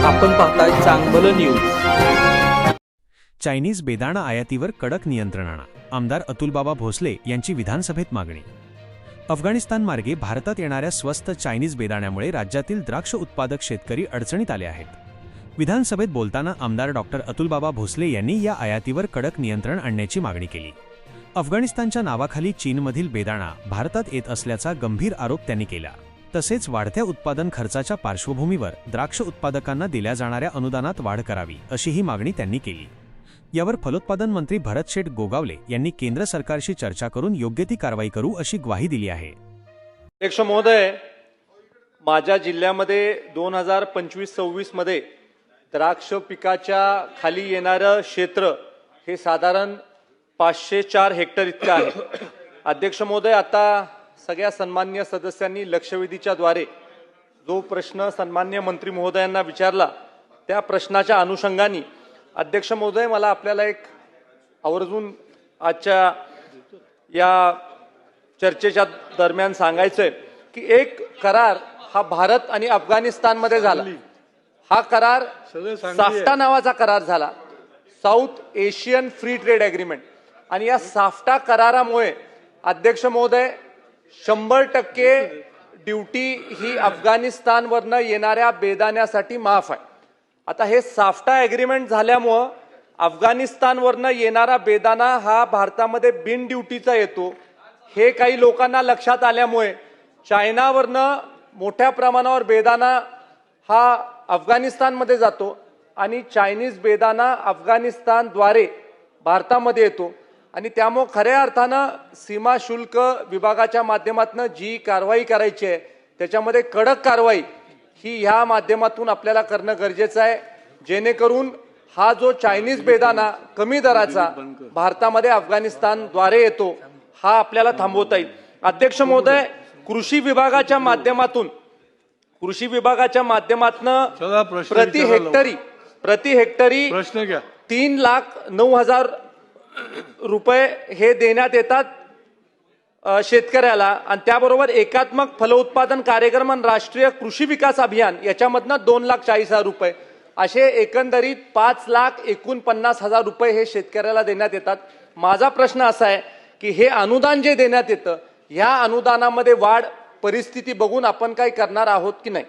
आपण पाहताय चांगलं न्यूज। चायनीज बेदाणा आयातीवर कडक नियंत्रण आणा, आमदार अतुलबाबा भोसले यांची विधानसभेत मागणी। अफगाणिस्तान मार्गे भारतात येणाऱ्या स्वस्त चायनीज बेदाण्यामुळे राज्यातील द्राक्ष उत्पादक शेतकरी अडचणीत आले आहेत। विधानसभेत बोलताना आमदार डॉक्टर अतुलबाबा भोसले यांनी या आयातीवर कडक नियंत्रण आणण्याची मागणी केली। अफगाणिस्तानच्या नावाखाली चीनमधील बेदाणा भारतात येत असल्याचा गंभीर आरोप त्यांनी केला। तसेच वाढत्या उत्पादन खर्चाच्या पार्श्वभूमीवर द्राक्ष उत्पादकांना दिल्या जाणाऱ्या अनुदानात वाढ करावी अशीही मागणी त्यांनी केली। यावर फलोत्पादन मंत्री भरतशेठ गोगावले यांनी केंद्र सरकारशी चर्चा करून योग्य ती कारवाई करू अशी ग्वाही दिली आहे। अध्यक्ष महोदय, माझ्या जिल्ह्यामध्ये 2025-26 मध्ये द्राक्ष पिकाच्या खाली येणारे क्षेत्र हे साधारण 504 हेक्टर इतके आहे। अध्यक्ष महोदय, आता सगळ्या सन्मान्य सदस्यांनी लक्षवेधीच्या द्वारे जो प्रश्न सन्मान्य मंत्री महोदयांना विचारला त्या प्रश्नाच्या अनुषंगाने अध्यक्ष महोदय मला आपल्याला एक आवर्जून आजच्या या चर्चेच्या दरम्यान सांगायचंय की एक करार हा भारत आणि अफगाणिस्तान मध्ये झाला। हा करार साफ्टा नावाचा करार झाला, south Asian free trade agreement. आणि या साफ्टा करारामुळे अध्यक्ष महोदय 100% ड्यूटी ही अफगाणिस्तानवरनं येणाऱ्या बेदाण्यासाठी माफ आहे। आता हे साफ्टा एग्रीमेंट झाल्यामुळे अफगाणिस्तानवरनं येणारा बेदाणा हा भारतामध्ये बिन ड्यूटीचा येतो। हे काही लोकांना लक्षात आल्यामुळे चायनावरनं मोठ्या प्रमाणावर बेदाणा हा अफगाणिस्तानमध्ये जातो आणि चायनीज बेदाणा अफगाणिस्तानद्वारे भारतामध्ये येतो। आणि त्यामुळे खऱ्या अर्थानं सीमा शुल्क विभागाच्या माध्यमातून जी कारवाई करायची आहे त्याच्यामध्ये कडक कारवाई ही ह्या माध्यमातून आपल्याला करणं गरजेचं आहे, जेणेकरून हा जो चायनीज बेदाणा कमी दराचा भारतामध्ये अफगाणिस्तानद्वारे येतो हा आपल्याला थांबवता येईल। अध्यक्ष महोदय, कृषी विभागाच्या माध्यमातून प्रति हेक्टरी 3,09,000 रुपये हे देण्यात येतात शेतकऱ्याला। आणि त्याबरोबर एकात्मक फलोत्पादन कार्यक्रम आणि राष्ट्रीय कृषी विकास अभियान याच्यामधनं 2,40,000 रुपये असे एकंदरीत 5,49,000 रुपये हे शेतकऱ्याला देण्यात येतात। माझा प्रश्न असा आहे की हे अनुदान जे देण्यात येतं ह्या अनुदानामध्ये वाढ परिस्थिती बघून आपण काय करणार आहोत की नाही?